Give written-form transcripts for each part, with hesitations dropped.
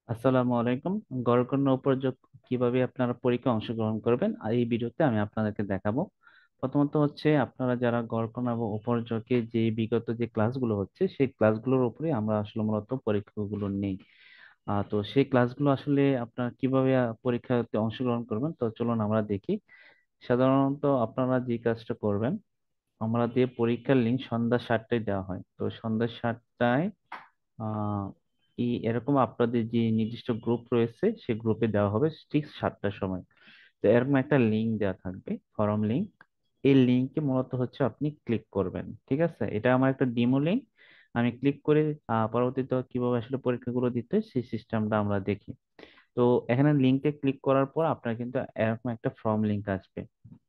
আসসালামু আলাইকুম। গড়কন্যা উপযোগ কিভাবে আপনারা পরীক্ষায় অংশগ্রহণ করবেন আর এই ভিডিওতে আমি আপনাদেরকে দেখাবো। প্রথমত হচ্ছে আপনারা যারা গড়কন্যা এবং উপযোগে যে বিগত যে ক্লাসগুলো হচ্ছে সেই ক্লাসগুলোর উপরে আমরা আসলে মূলত পরীক্ষাগুলো নেই। তো সেই ক্লাসগুলো আসলে আপনারা কিভাবে পরীক্ষাতে অংশগ্রহণ করবেন তো চলুন আমরা দেখি। সাধারণত আপনারা যে কাজটা করবেন, আমাদের পরীক্ষার লিঙ্ক সন্ধ্যা 7টায় দেওয়া হয়। তো সন্ধ্যা 7টায় আহ এই এরকম আপনাদের যে নির্দিষ্ট গ্রুপ রয়েছে সেই গ্রুপে দেওয়া হবে ঠিক 7টার সময়। তো এরকম একটা লিঙ্ক দেওয়া থাকবে, ফর্ম লিঙ্ক। এই লিঙ্কে মূলত হচ্ছে আপনি ক্লিক করবেন, ঠিক আছে? এটা আমার একটা ডিমো লিঙ্ক। আমি ক্লিক করে পরবর্তীতে কিভাবে আসলে পরীক্ষাগুলো দিতে হয় সেই সিস্টেমটা আমরা দেখি। তো এখানে লিঙ্কে ক্লিক করার পর আপনার কিন্তু এরকম একটা ফর্ম লিঙ্ক আসবে,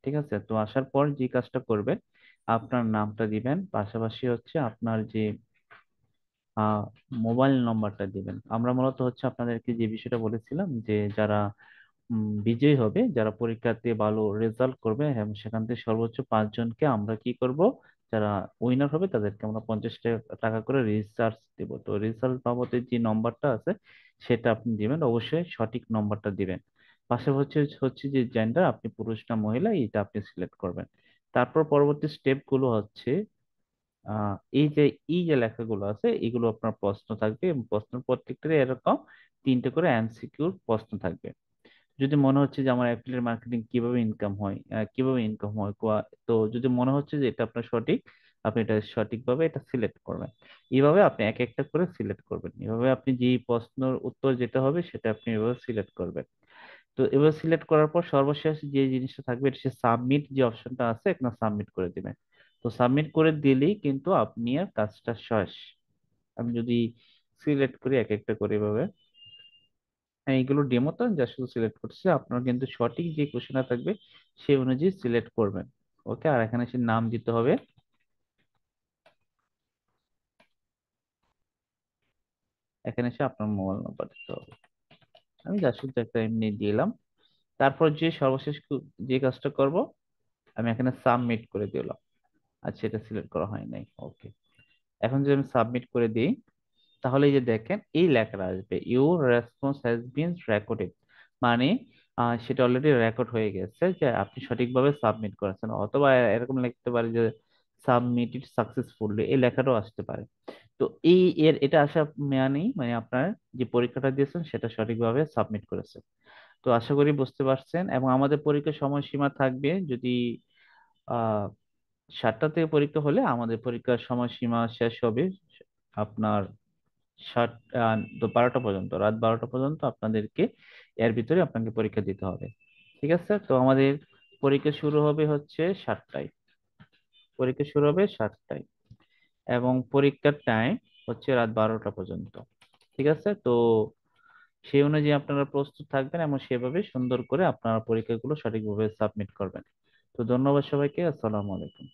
ঠিক আছে? তো আসার পর যে কাজটা করবেন, আপনার নামটা দিবেন, পাশাপাশি হচ্ছে আপনার যে মোবাইল নম্বরটা দিবেন। আমরা মূলত হচ্ছে আপনাদেরকে যে বিষয়টা বলেছিলাম যে যারা বিজয়ী হবে, যারা পরীক্ষাতে ভালো রেজাল্ট করবে এবং সেখান থেকে সর্বোচ্চ 5 জনকে আমরা কি করব, যারা উইনার হবে তাদেরকে আমরা 50 টাকা করে রিসার্চ দেব। তো রিসার্চ বাবদের যে নম্বরটা আছে সেটা আপনি দিবেন, অবশ্যই সঠিক নম্বরটা দিবেন। পাশাপাশি হচ্ছে হচ্ছে যে জেন্ডার, আপনি পুরুষ না মহিলা এটা আপনি সিলেক্ট করবেন। তারপর পরবর্তী স্টেপ গুলো হচ্ছে এই যে লেখাগুলো আছে এগুলো আপনার প্রশ্ন থাকবে এবং প্রশ্নের প্রত্যেকটারে এরকম 3টে করে এমসিকিউর প্রশ্ন থাকবে। যদি মনে হচ্ছে যে আমার অ্যাফিলিয়েট মার্কেটিং কিভাবে ইনকাম হয় তো যদি মনে হচ্ছে যে এটা আপনার সঠিক, আপনি এটা সঠিকভাবে এটা সিলেক্ট করবেন। এইভাবে আপনি এক একটা করে সিলেক্ট করবেন, এভাবে আপনি যে প্রশ্নের উত্তর যেটা হবে সেটা আপনি এভাবে সিলেক্ট করবেন। তো এবার সিলেক্ট করার পর সর্বশেষ যে জিনিসটা থাকবে এটা হচ্ছে সাবমিট, যে অপশনটা আছে এখানে সাবমিট করে দিবেন। তো সাবমিট করে দিলেই কিন্তু আপনি আর কাজটা শেষ। আমি যদি সিলেক্ট করি এক একটা করে এভাবে, হ্যাঁ, এইগুলো ডেমো তো যা শুধু সিলেক্ট করছে, আপনার কিন্তু সঠিক যে কোশ্চেনটা থাকবে সেই অনুযায়ী সিলেক্ট করবেন। ওকে, আর এখানে সে নাম দিতে হবে, এখানে সে আপনার মোবাইল নাম্বার দিতে হবে। আমি যা শুধু একটা এমনি দিলাম। তারপর যে সর্বশেষ যে কাজটা করব, আমি এখানে সাবমিট করে দিলাম। আচ্ছা, এটা সিলেক্ট করা হয় নাই, ওকে। এখন যদি আমি সাবমিট করে দিই, তাহলে এই যে দেখেন এই লেখাটা আসবে, your response has been recorded. মানে সেটা অলরেডি রেকর্ড হয়ে গেছে যে আপনি সঠিকভাবে সাবমিট করেছেন, অথবা এরকম লিখতে পারে যে সাবমিটেড সাকসেসফুলি, এই লেখাটাও আসতে পারে। তো এটা আসা মানে আপনার যে পরীক্ষাটা দিয়েছেন সেটা সঠিকভাবে সাবমিট করেছেন। তো আশা করি বুঝতে পারছেন। এবং আমাদের পরীক্ষার সময়সীমা থাকবে, যদি আহ 7টা থেকে পরীক্ষা হলে আমাদের পরীক্ষার সময়সীমা শেষ হবে আপনার সাত তো 12টা পর্যন্ত, রাত 12টা পর্যন্ত আপনাদেরকে এর ভিতরে আপনাকে পরীক্ষা দিতে হবে। ঠিক আছে, তো আমাদের পরীক্ষা শুরু হবে হচ্ছে 7টায়। পরীক্ষা শুরু হবে 7টায় এবং পরীক্ষার টাইম হচ্ছে রাত 12টা পর্যন্ত। ঠিক আছে, তো সেই অনুযায়ী আপনারা প্রস্তুত থাকবেন এবং সেভাবে সুন্দর করে আপনারা পরীক্ষাগুলো সঠিকভাবে সাবমিট করবেন। তো ধন্যবাদ সবাইকে, আসসালামু আলাইকুম।